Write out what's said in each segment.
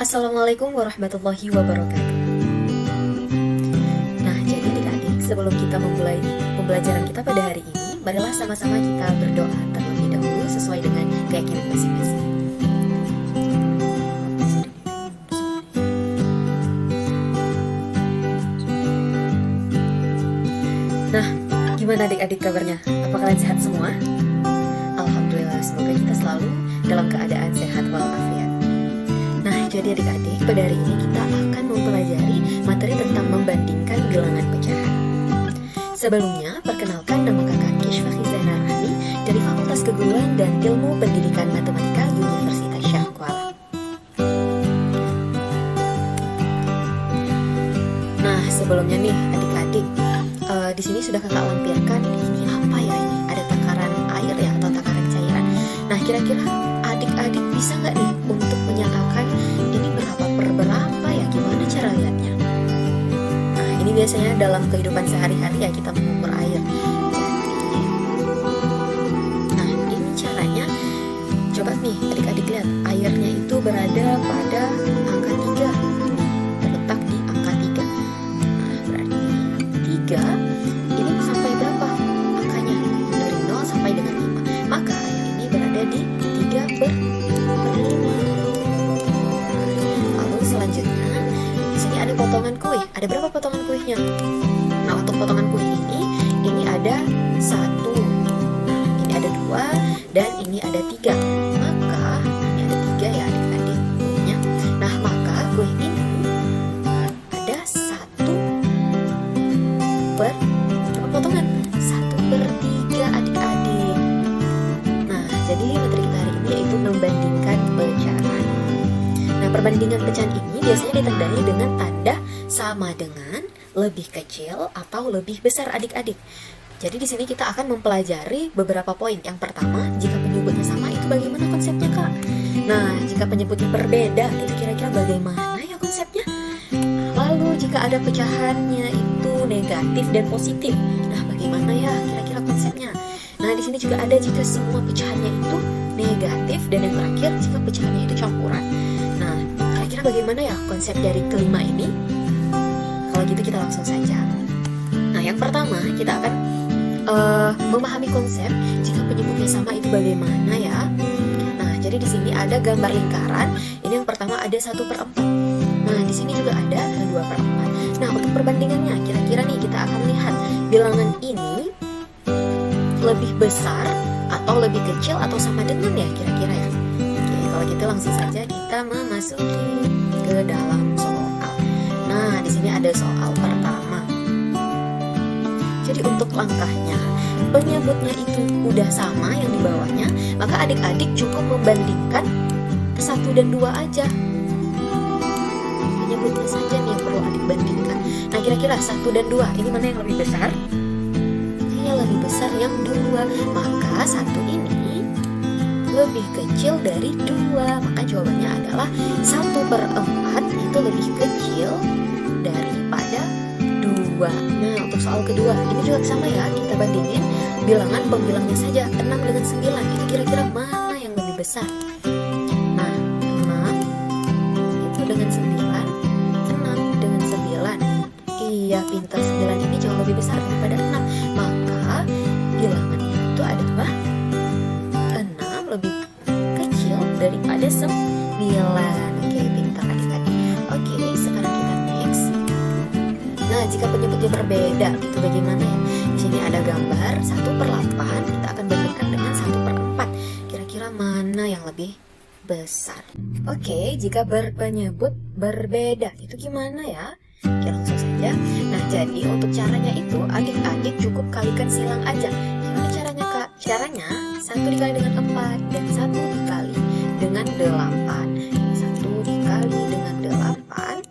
Assalamualaikum warahmatullahi wabarakatuh. Nah, jadi adik-adik, sebelum kita memulai pembelajaran kita pada hari ini, marilah sama-sama kita berdoa terlebih dahulu sesuai dengan keyakinan masing-masing. Nah, gimana adik-adik kabarnya? Apa kalian sehat semua? Alhamdulillah, semoga kita selalu dalam keadaan sehat walafiat. Nah, jadi adik-adik, pada hari ini kita akan mempelajari materi tentang membandingkan bilangan pecahan. Sebelumnya, perkenalkan, nama kakak Kishfa Khizana Rahmi dari Fakultas Keguruan dan Ilmu Pendidikan Matematika Universitas Syah Kuala. Nah, sebelumnya nih adik-adik, di sini sudah kakak lampirkan ini apa ya ini? Ada takaran air ya atau takaran cairan. Nah, kira-kira adik-adik bisa nggak nih untuk menyatakan ini berapa per berapa ya? Gimana cara lihatnya? Nah, ini biasanya dalam kehidupan sehari-hari ya kita mengukur air. Jadi, nah ini caranya. Coba nih adik-adik lihat, airnya itu berada pada angka 3. Ini terletak di angka 3. Nah, berarti 3 ini sampai berapa angkanya? Dari 0 sampai dengan 5. Maka air ini berada di 3 per 5. Lalu selanjutnya, di sini ada potongan kue. Ada berapa potongan kuenya? Nah, untuk potongan kue ini ada 1. Nah, ini ada 2 dan ini ada 3. Maka ini ada 3 ya adik-adik kuenya. Nah, maka kue ini ada 1 per berapa potongan? 1 per 3 adik-adik. Nah, jadi materi kita hari ini yaitu membandingkan pecahan. Nah, perbandingan pecahan ini biasanya ditandai dengan tanda sama dengan, lebih kecil, atau lebih besar adik-adik. Jadi di sini kita akan mempelajari beberapa poin. Yang pertama, jika penyebutnya sama itu bagaimana konsepnya, Kak? Nah, jika penyebutnya berbeda, itu kira-kira bagaimana ya konsepnya? Lalu jika ada pecahannya itu negatif dan positif, nah bagaimana ya kira-kira konsepnya? Nah, di sini juga ada jika semua pecahannya itu negatif dan yang terakhir jika pecahannya itu campuran. Nah, kira-kira bagaimana ya konsep dari kelima ini? Kalau gitu kita langsung saja. Nah, yang pertama kita akan memahami konsep jika penyebutnya sama itu bagaimana ya. Nah, jadi di sini ada gambar lingkaran. Ini yang pertama ada 1/4. Nah, di sini juga ada 2/4. Nah, untuk perbandingannya kira-kira nih kita akan lihat bilangan ini lebih besar atau lebih kecil atau sama dengan ya kira-kira ya. Oke, kalau gitu langsung saja kita memasuki ke dalam soal. Nah, di sini ada soal pertama. Jadi untuk langkahnya, penyebutnya itu udah sama yang di bawahnya, maka adik-adik cukup membandingkan 1 dan 2 aja. Penyebutnya saja nih yang perlu adik bandingkan. Nah, kira-kira 1 dan 2 ini mana yang lebih besar? Ini lebih besar yang 2. Maka 1 ini lebih kecil dari 2. Maka jawabannya adalah 1/4 itu lebih kecil daripada 2. Nah, untuk soal kedua ini juga sama ya, kita bandingin bilangan pembilangnya saja. 6 dengan 9 itu kira-kira mana yang lebih besar? Nah, 6 itu dengan 9, 6 dengan 9. Iya, pintar, 9 ini jauh lebih besar daripada 6. Maka bilangannya itu adalah 6 lebih kecil daripada 9. Oke, pintar adik-adik. Oke, sekarang kita next. Nah, jika penyebutnya berbeda, itu bagaimana ya? Di sini ada gambar 1/8, kita akan bandingkan dengan 1/4. Kira-kira mana yang lebih besar? Oke, jika berpenyebut berbeda, itu gimana ya? Oke, langsung saja. Nah, jadi untuk caranya itu adik-adik cukup kalikan silang aja. Gimana caranya, Kak? Caranya 1 dikali dengan 4 dan 1 dikali dengan 8. 1 dikali dengan 8.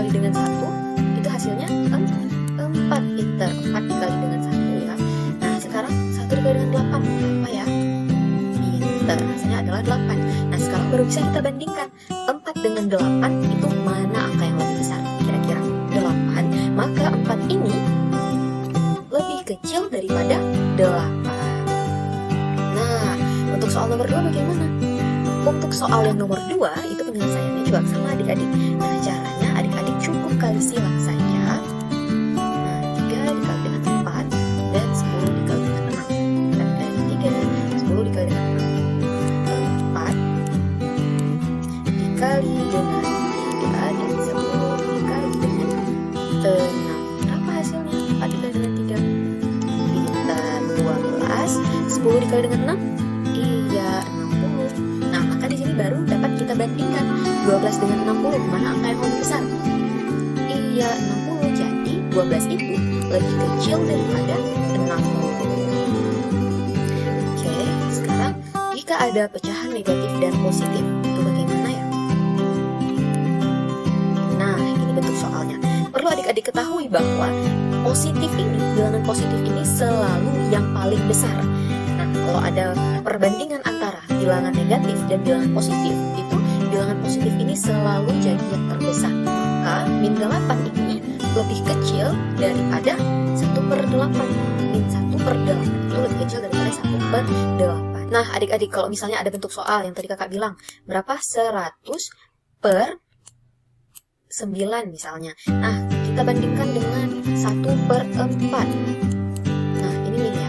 Dengan 1 itu hasilnya 4 pinter. 4 dikali dengan 1 ya. Nah, sekarang 1 dikali dengan 8 apa ya? Pinter, hasilnya adalah 8. Nah, sekarang baru bisa kita bandingkan 4 dengan 8 itu mana angka yang lebih besar kira-kira? 8. Maka 4 ini lebih kecil daripada 8. Nah, untuk soal nomor 2 bagaimana? Untuk soal yang nomor 2 itu penyelesaiannya juga sama adik-adik. Nah, caranya adik-adik cukup kali silang saja. Nah, 3 dikali dengan 4 dan 10 dikali dengan 6. 4 dikali dengan 3, 10 dikali dengan 6. 4 dikali dengan 3 dan 10 dikali dengan 6. Berapa hasilnya? 4 dikali dengan 3. Pintar. 12. 10 dikali dengan 6. Iya, 60. Nah, maka di sini baru dapat kita bandingkan 12 dengan 60, mana angka yang lebih besar? Iya, 60. Jadi 12 itu lebih kecil daripada 60. Oke, sekarang jika ada pecahan negatif dan positif, itu bagaimana ya? Nah, ini bentuk soalnya. Perlu adik-adik ketahui bahwa positif ini, bilangan positif ini selalu yang paling besar. Nah, kalau ada perbandingan antara bilangan negatif dan bilangan positif, itu bilangan positif ini selalu jadi yang terbesar. Maka min 8 ini lebih kecil daripada 1/8. Min 1/8 itu lebih kecil daripada 1/8. Nah, adik-adik kalau misalnya ada bentuk soal yang tadi kakak bilang, berapa? 100/9 misalnya. Nah, kita bandingkan dengan 1/4. Nah, ini min ya.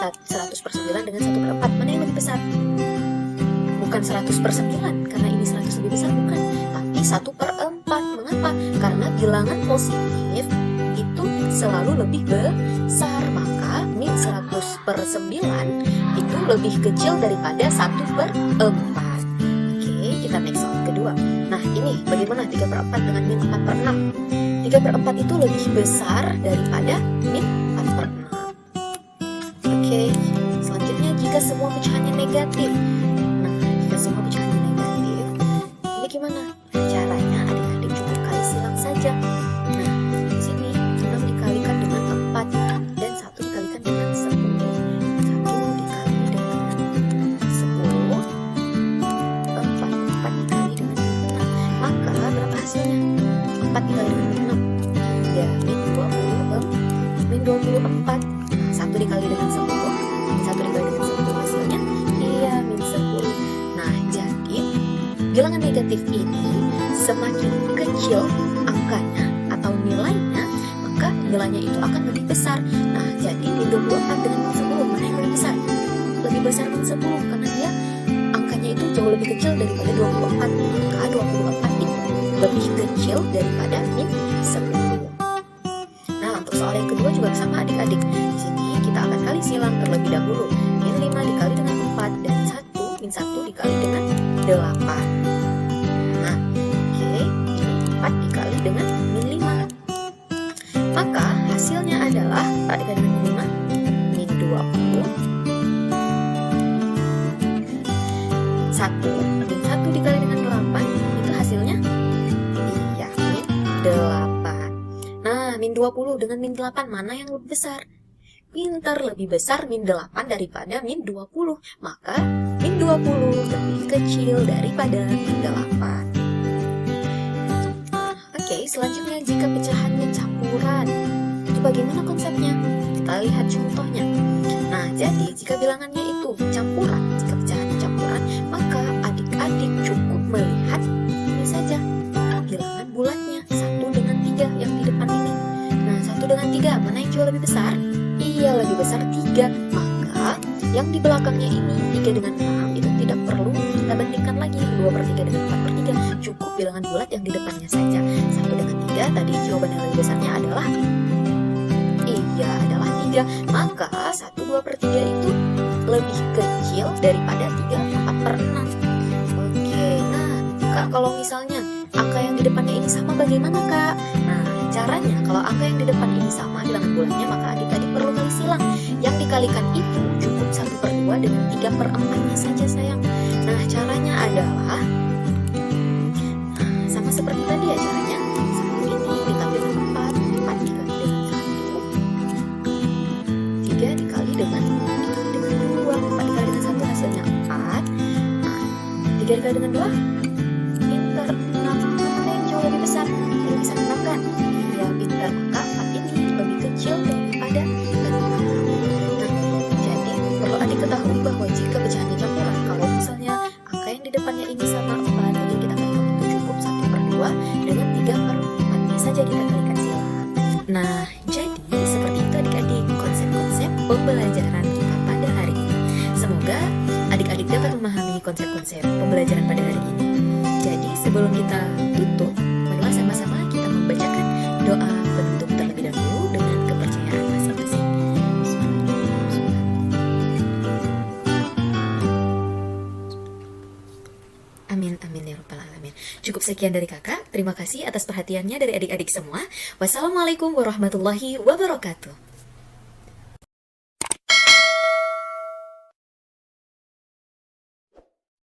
100/9 dengan 1/4, mana yang lebih besar? Bukan 100/9 karena ini 100 lebih besar, bukan, tapi 1/4. Mengapa? Karena bilangan positif itu selalu lebih besar, maka min 100/9 itu lebih kecil daripada 1/4. Oke, kita next soal kedua. Nah, ini bagaimana 3/4 dengan min 4/6? 3/4 itu lebih besar daripada min 4/6. Oke, selanjutnya jika semua pecahannya negatif. Nah, jika semua pecahannya negatif, ini gimana? Caranya adik-adik cukup kali silang saja. Nah, di sini 6 dikalikan dengan 4 dan 1 dikalikan dengan 10. 1 dikali dengan 10, 4 dikali dengan 6. Maka berapa hasilnya? 4 dikali dengan 6. Ya, min 24. 1 dikali dengan 10, 1 dikali dengan 10 hasilnya iya min 10. Nah, jadi bilangan negatif ini semakin kecil angkanya atau nilainya, maka nilainya itu akan lebih besar. Nah, jadi min 24 dengan min 10, mana yang lebih besar? Lebih besar min 10 karena dia angkanya itu jauh lebih kecil daripada 24. Maka 24 itu lebih kecil daripada min 10. Nah, untuk soal yang kedua juga sama adik-adik. Di sini kita akan kali silang terlebih dahulu. Min 5 dikali dengan 4 dan 1 min 1 dikali dengan 8. Nah, oke, ini 4 dikali dengan min 5. Maka hasilnya adalah 4 dikali dengan min 5, min 20. 1 dikali dengan 8, itu hasilnya iya min 8. Nah, min 20 dengan min 8, mana yang lebih besar? Pintar, lebih besar min 8 daripada min 20. Maka min 20 lebih kecil daripada min 8. Nah, oke, selanjutnya jika pecahannya campuran, itu bagaimana konsepnya? Kita lihat contohnya. Nah, jadi jika bilangannya itu campuran, jika pecahannya campuran, maka adik-adik cukup melihat ini saja bilangan bulatnya 1 dengan 3 yang di depan ini. Nah, 1 dengan 3, mana yang jauh lebih besar? Iya, lebih besar 3. Maka yang di belakangnya ini 3 dengan 6 itu tidak perlu kita bandingkan lagi 2/3 dengan 4/3. Cukup bilangan bulat yang di depannya saja. 1 dengan 3 tadi jawaban yang lebih besarnya adalah iya, adalah 3. Maka 1 2/3 itu lebih kecil daripada 3 4/6. Oke, nah Kak, kalau misalnya angka yang di depannya ini sama bagaimana Kak? Nah, caranya kalau angka yang di depan ini sama bilangan bulatnya, maka adik-adik perlu kali silang. Yang dikalikan itu cukup 1/2 dengan 3/4-nya saja sayang. Nah, caranya adalah sama seperti tadi ya caranya. 1 ini dikali dengan 4, 4 dikali dengan 1, 3 dikali dengan 2, 4 dikali dengan 1 hasilnya 4. Nah, 3 dikali dengan 2 pintar 6. Mana yang jauh lebih besar? Lebih besar 6 kan? Iya, pintar. Maka 4 ini lebih kecil daripada ketahui bahwa jika pecahannya campuran, kalau misalnya angka yang di depannya ini sama 4, jadi kita kalikan itu cukup 1/2 dengan 3/4-nya saja kita kalikan silang. Nah, jadi seperti itu adik-adik konsep-konsep pembelajaran kita pada hari ini. Semoga adik-adik dapat memahami konsep-konsep pembelajaran pada hari ini. Jadi sebelum kita tutup, marilah sama-sama kita membacakan doa penutup terlebih dahulu dengan kepercayaan masing-masing. Amin, amin ya rabbal alamin. Cukup sekian dari kakak. Terima kasih atas perhatiannya dari adik-adik semua. Wassalamualaikum warahmatullahi wabarakatuh.